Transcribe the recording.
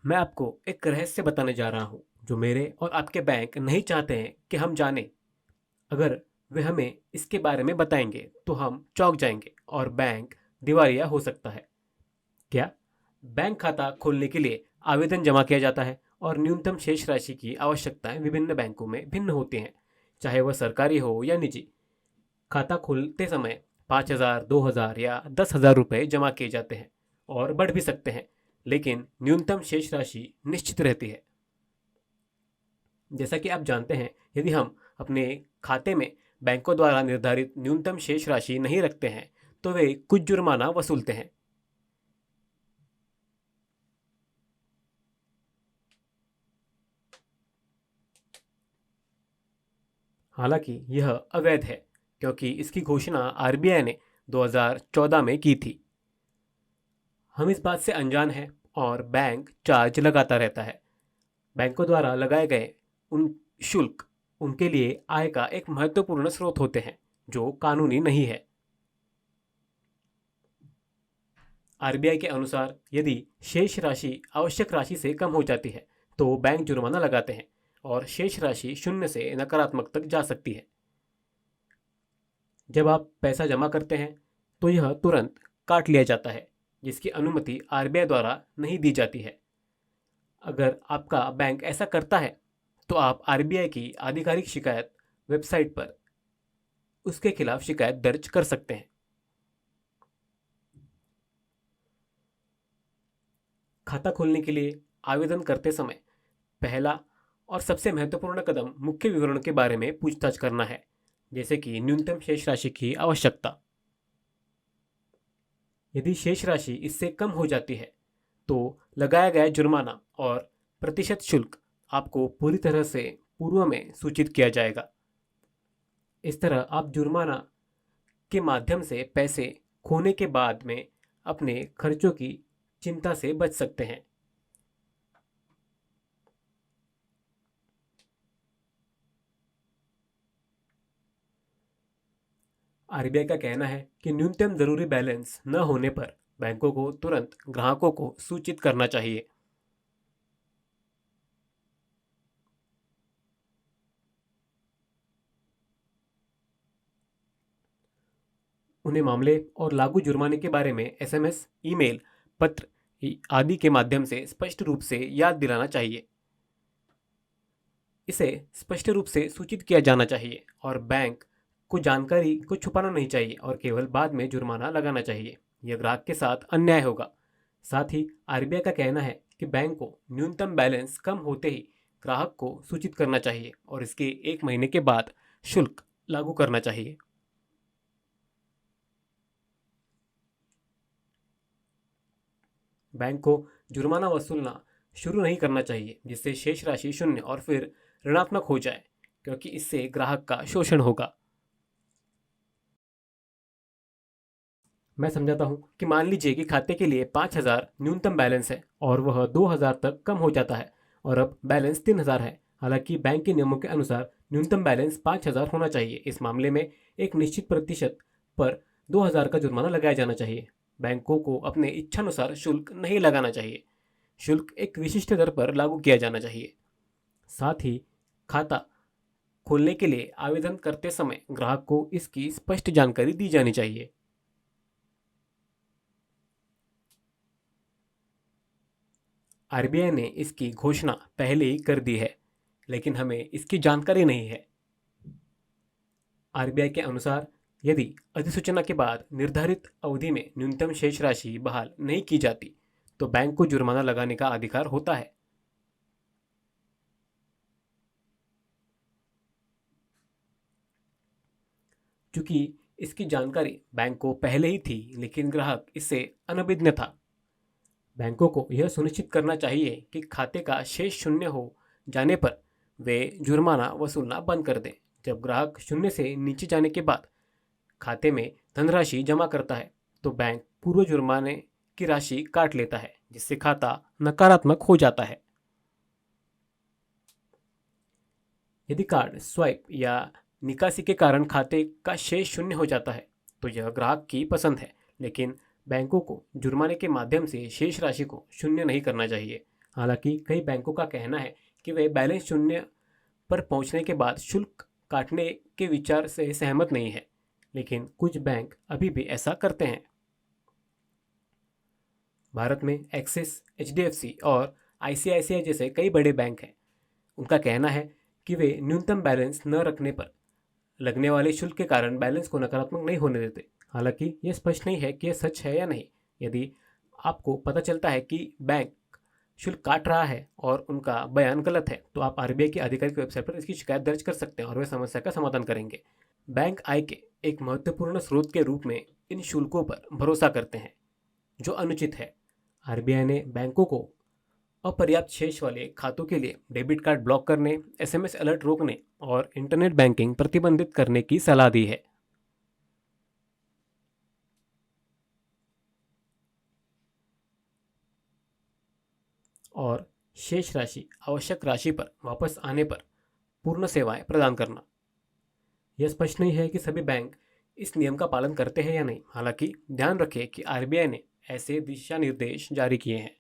मैं आपको एक रहस्य बताने जा रहा हूँ जो मेरे और आपके बैंक नहीं चाहते हैं कि हम जानें। अगर वे हमें इसके बारे में बताएंगे तो हम चौंक जाएंगे और बैंक दिवालिया हो सकता है। क्या? बैंक खाता खोलने के लिए आवेदन जमा किया जाता है और न्यूनतम शेष राशि की आवश्यकताएं विभिन्न बैंकों में भिन्न होती हैं, चाहे वह सरकारी हो या निजी। खाता खोलते समय 5,000, 2,000 या 10,000 रुपये जमा किए जाते हैं और बढ़ भी सकते हैं, लेकिन न्यूनतम शेष राशि निश्चित रहती है। जैसा कि आप जानते हैं, यदि हम अपने खाते में बैंकों द्वारा निर्धारित न्यूनतम शेष राशि नहीं रखते हैं तो वे कुछ जुर्माना वसूलते हैं। हालांकि यह अवैध है क्योंकि इसकी घोषणा आरबीआई ने 2014 में की थी। हम इस बात से अनजान हैं और बैंक चार्ज लगाता रहता है। बैंकों द्वारा लगाए गए उन शुल्क उनके लिए आय का एक महत्वपूर्ण स्रोत होते हैं जो कानूनी नहीं है। आरबीआई के अनुसार यदि शेष राशि आवश्यक राशि से कम हो जाती है तो बैंक जुर्माना लगाते हैं और शेष राशि शून्य से नकारात्मक तक जा सकती है। जब आप पैसा जमा करते हैं तो यह तुरंत काट लिया जाता है, जिसकी अनुमति आरबीआई द्वारा नहीं दी जाती है। अगर आपका बैंक ऐसा करता है तो आप आरबीआई की आधिकारिक शिकायत वेबसाइट पर उसके खिलाफ शिकायत दर्ज कर सकते हैं। खाता खोलने के लिए आवेदन करते समय पहला और सबसे महत्वपूर्ण कदम मुख्य विवरण के बारे में पूछताछ करना है, जैसे कि न्यूनतम शेष राशि की आवश्यकता। यदि शेष राशि इससे कम हो जाती है तो लगाया गया जुर्माना और प्रतिशत शुल्क आपको पूरी तरह से पूर्व में सूचित किया जाएगा। इस तरह आप जुर्माना के माध्यम से पैसे खोने के बाद में अपने खर्चों की चिंता से बच सकते हैं। आरबीआई का कहना है कि न्यूनतम जरूरी बैलेंस न होने पर बैंकों को तुरंत ग्राहकों को सूचित करना चाहिए। उन्हें मामले और लागू जुर्माने के बारे में एसएमएस, ईमेल, पत्र आदि के माध्यम से स्पष्ट रूप से याद दिलाना चाहिए। इसे स्पष्ट रूप से सूचित किया जाना चाहिए और बैंक को जानकारी को छुपाना नहीं चाहिए और केवल बाद में जुर्माना लगाना चाहिए। यह ग्राहक के साथ अन्याय होगा। साथ ही आरबीआई का कहना है कि बैंक को न्यूनतम बैलेंस कम होते ही ग्राहक को सूचित करना चाहिए और इसके 1 महीने के बाद शुल्क लागू करना चाहिए। बैंक को जुर्माना वसूलना शुरू नहीं करना चाहिए जिससे शेष राशि शून्य और फिर ऋणात्मक हो जाए, क्योंकि इससे ग्राहक का शोषण होगा। मैं समझाता हूँ कि मान लीजिए कि खाते के लिए 5,000 न्यूनतम बैलेंस है और वह 2,000 तक कम हो जाता है और अब बैलेंस 3,000 है। हालांकि बैंक के नियमों के अनुसार न्यूनतम बैलेंस 5,000 होना चाहिए। इस मामले में एक निश्चित प्रतिशत पर 2,000 का जुर्माना लगाया जाना चाहिए। बैंकों को अपने इच्छानुसार शुल्क नहीं लगाना चाहिए। शुल्क एक विशिष्ट दर पर लागू किया जाना चाहिए। साथ ही खाता खोलने के लिए आवेदन करते समय ग्राहक को इसकी स्पष्ट जानकारी दी जानी चाहिए। आरबीआई ने इसकी घोषणा पहले ही कर दी है, लेकिन हमें इसकी जानकारी नहीं है। आरबीआई के अनुसार यदि अधिसूचना के बाद निर्धारित अवधि में न्यूनतम शेष राशि बहाल नहीं की जाती तो बैंक को जुर्माना लगाने का अधिकार होता है। चूंकि इसकी जानकारी बैंक को पहले ही थी, लेकिन ग्राहक इससे अनभिज्ञ था। बैंकों को यह सुनिश्चित करना चाहिए कि खाते का शेष शून्य हो जाने पर वे जुर्माना वसूलना बंद कर दें। जब ग्राहक शून्य से नीचे जाने के बाद खाते में धनराशि जमा करता है तो बैंक पूर्व जुर्माने की राशि काट लेता है, जिससे खाता नकारात्मक हो जाता है। यदि कार्ड स्वाइप या निकासी के कारण खाते का शेष शून्य हो जाता है तो यह ग्राहक की पसंद है, लेकिन बैंकों को जुर्माने के माध्यम से शेष राशि को शून्य नहीं करना चाहिए। हालांकि कई बैंकों का कहना है कि वे बैलेंस शून्य पर पहुंचने के बाद शुल्क काटने के विचार से सहमत नहीं है, लेकिन कुछ बैंक अभी भी ऐसा करते हैं। भारत में एक्सिस, एचडीएफसी और आईसीआईसीआई जैसे कई बड़े बैंक हैं। उनका कहना है कि वे न्यूनतम बैलेंस न रखने पर लगने वाले शुल्क के कारण बैलेंस को नकारात्मक नहीं होने देते। हालांकि यह स्पष्ट नहीं है कि यह सच है या नहीं। यदि आपको पता चलता है कि बैंक शुल्क काट रहा है और उनका बयान गलत है, तो आप आरबीआई की आधिकारिक वेबसाइट पर इसकी शिकायत दर्ज कर सकते हैं और वे समस्या का समाधान करेंगे। बैंक आय के एक महत्वपूर्ण स्रोत के रूप में इन शुल्कों पर भरोसा करते हैं, जो अनुचित है। आरबीआई ने बैंकों को अपर्याप्त शेष वाले खातों के लिए डेबिट कार्ड ब्लॉक करने, एसएमएस अलर्ट रोकने और इंटरनेट बैंकिंग प्रतिबंधित करने की सलाह दी है। और शेष राशि आवश्यक राशि पर वापस आने पर पूर्ण सेवाएं प्रदान करना। यह स्पष्ट नहीं है कि सभी बैंक इस नियम का पालन करते हैं या नहीं। हालांकि ध्यान रखें कि आरबीआई ने ऐसे दिशा निर्देश जारी किए हैं।